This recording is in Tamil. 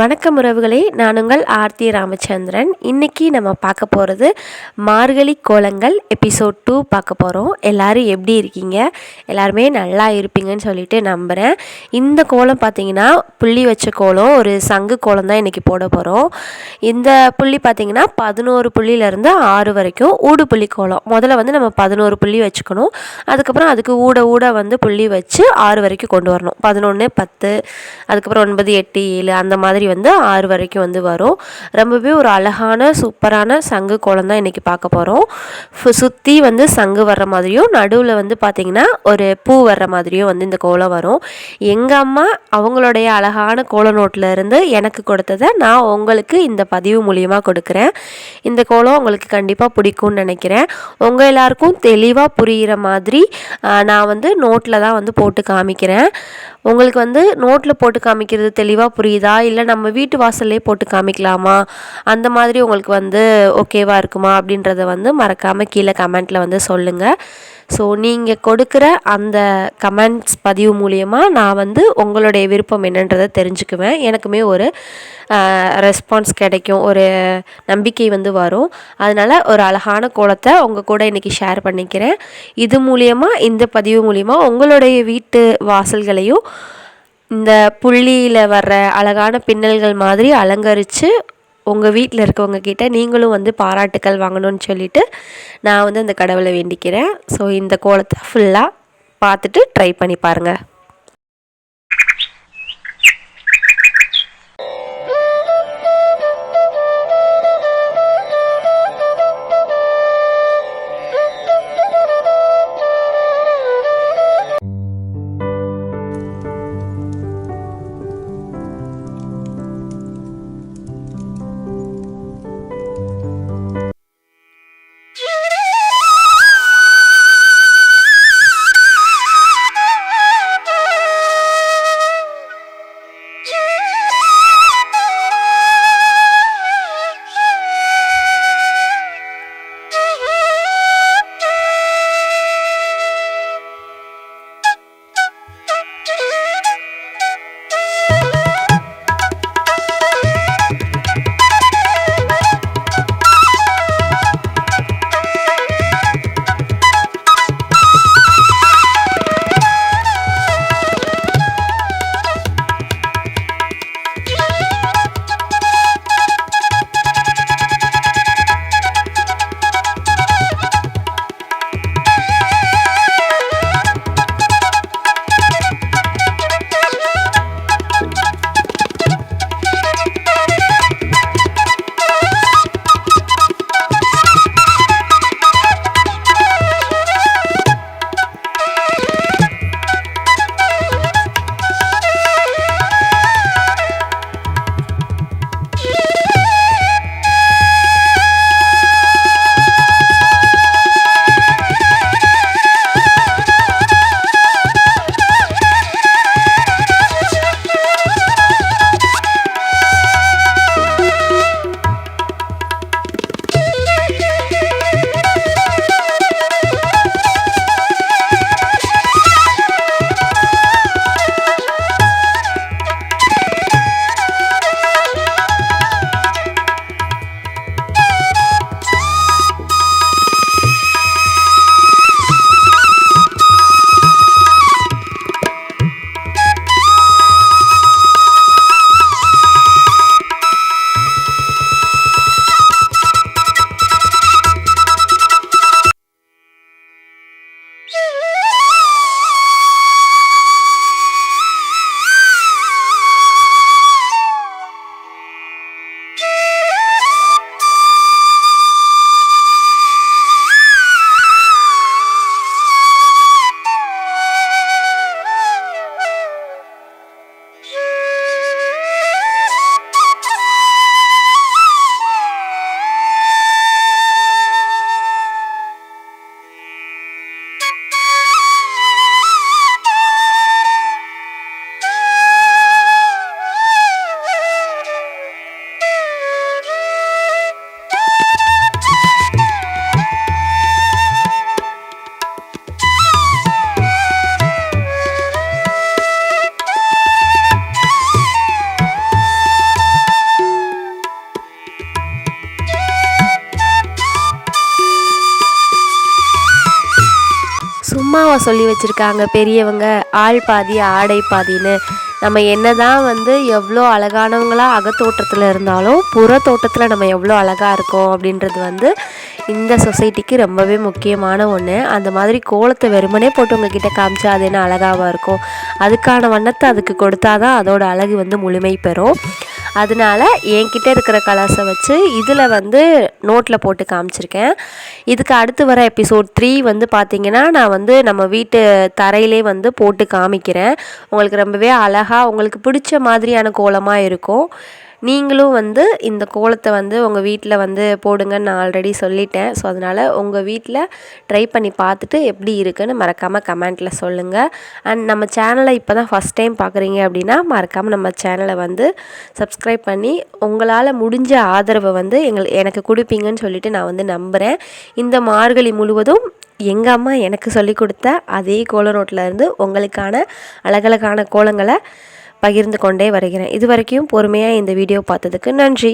வணக்கம் உறவுகளே, நான் உங்கள் ஆர்த்தி ராமச்சந்திரன். இன்றைக்கி நம்ம பார்க்க போகிறது மார்கழி கோலங்கள் எபிசோட் 2 பார்க்க போகிறோம். எல்லோரும் எப்படி இருக்கீங்க? எல்லாருமே நல்லா இருப்பீங்கன்னு சொல்லிட்டு நம்புகிறேன். இந்த கோலம் பார்த்திங்கன்னா புள்ளி வச்ச கோலம், ஒரு சங்கு கோலம் தான் இன்றைக்கி போட போகிறோம். இந்த புள்ளி பார்த்திங்கன்னா 11 புள்ளியிலேருந்து 6 வரைக்கும் ஊடு புள்ளி கோலம். முதல்ல வந்து நம்ம 11 புள்ளி வச்சுக்கணும். அதுக்கப்புறம் அதுக்கு ஊட வந்து புள்ளி வச்சு 6 வரைக்கும் கொண்டு வரணும். 11, 10, அதுக்கப்புறம் 9, 8, 7 அந்த மாதிரி வந்து 6 வரைக்கும் வந்து வரும். ரொம்பவே ஒரு அழகான சூப்பரான சங்கு கோலம் தான் இன்றைக்கி பார்க்க போகிறோம். சுற்றி வந்து சங்கு வர்ற மாதிரியும், நடுவில் வந்து பார்த்திங்கன்னா ஒரு பூ வர்ற மாதிரியும் வந்து இந்த கோலம் வரும். எங்கள் அம்மா அவங்களுடைய அழகான கோல நோட்டில் இருந்து எனக்கு கொடுத்ததை நான் உங்களுக்கு இந்த பதிவு மூலியமாக கொடுக்குறேன். இந்த கோலம் உங்களுக்கு கண்டிப்பாக பிடிக்கும்னு நினைக்கிறேன். உங்கள் எல்லாருக்கும் தெளிவாக புரிகிற மாதிரி நான் வந்து நோட்டில் தான் வந்து போட்டு காமிக்கிறேன். உங்களுக்கு வந்து நோட்டில் போட்டு காமிக்கிறது தெளிவாக புரியுதா, இல்லை நம்ம வீட்டு வாசல்லே போட்டு காமிக்கலாமா, அந்த மாதிரி உங்களுக்கு வந்து ஓகேவா இருக்குமா அப்படின்றத வந்து மறக்காமல் கீழே கமெண்ட்டில் வந்து சொல்லுங்கள். ஸோ நீங்கள் கொடுக்குற அந்த கமெண்ட்ஸ் பதிவு மூலியமாக நான் வந்து உங்களுடைய விருப்பம் என்னன்றதை தெரிஞ்சுக்குவேன். எனக்குமே ஒரு ரெஸ்பான்ஸ் கிடைக்கும், ஒரு நம்பிக்கை வந்து வரும். அதனால் ஒரு அழகான கோலத்தை உங்கள் கூட இன்றைக்கி ஷேர் பண்ணிக்கிறேன். இது மூலியமாக, இந்த பதிவு மூலியமாக உங்களுடைய வீட்டு வாசல்களையும் இந்த புள்ளியில் வர்ற அழகான பின்னல்கள் மாதிரி அலங்கரித்து உங்கள் வீட்டில் இருக்கவங்க கிட்ட நீங்களும் வந்து பாராட்டுக்கள் வாங்கணும்னு சொல்லிவிட்டு நான் வந்து அந்த கடவுளை வேண்டிக்கிறேன். ஸோ இந்த கோலத்தை ஃபுல்லாக பார்த்துட்டு ட்ரை பண்ணி பாருங்கள். அம்மாவை சொல்லி வச்சுருக்காங்க பெரியவங்க, ஆள் பாதி ஆடை பாதின்னு. நம்ம என்ன தான் வந்து எவ்வளோ அழகானவங்களாக அகத்தோட்டத்தில் இருந்தாலும் புற தோட்டத்தில் நம்ம எவ்வளோ அழகாக இருக்கோம் அப்படின்றது வந்து இந்த சொசைட்டிக்கு ரொம்பவே முக்கியமான ஒன்று. அந்த மாதிரி கோலத்தை வெறுமனே போட்டு உங்ககிட்ட காமிச்சா அது என்ன அழகாக இருக்கும்? அதுக்கான வண்ணத்தை அதுக்கு கொடுத்தா தான் அதோட அழகு வந்து முழுமை பெறும். அதனால என்கிட்ட இருக்கிற கலர்ஸை வச்சு இதில் வந்து நோட்டில் போட்டு காமிச்சிருக்கேன். இதுக்கு அடுத்து வர எபிசோட் 3 வந்து பார்த்திங்கன்னா நான் வந்து நம்ம வீட்டு தரையிலே வந்து போட்டு காமிக்கிறேன். உங்களுக்கு ரொம்பவே அழகாக உங்களுக்கு பிடிச்ச மாதிரியான கோலமாக இருக்கும். நீங்களும் வந்து இந்த கோலத்தை வந்து உங்கள் வீட்டில் வந்து போடுங்கன்னு நான் ஆல்ரெடி சொல்லிட்டேன். ஸோ அதனால் உங்கள் வீட்டில் ட்ரை பண்ணி பார்த்துட்டு எப்படி இருக்குன்னு மறக்காமல் கமெண்ட்டில் சொல்லுங்கள். அண்ட் நம்ம சேனலை இப்போ தான் ஃபஸ்ட் டைம் பார்க்குறீங்க அப்படின்னா மறக்காமல் நம்ம சேனலை வந்து சப்ஸ்கிரைப் பண்ணி உங்களால் முடிஞ்ச ஆதரவை வந்து எனக்கு கொடுப்பீங்கன்னு சொல்லிட்டு நான் வந்து நம்புகிறேன். இந்த மார்கழி முழுவதும் எங்கள் அம்மா எனக்கு சொல்லி கொடுத்த அதே கோல நோட்டில் இருந்து உங்களுக்கான அழகழகான கோலங்களை பகிர்ந்து கொண்டே வருகிறேன். இது வரைக்கும் பொறுமையாக இந்த வீடியோ பார்த்ததுக்கு நன்றி.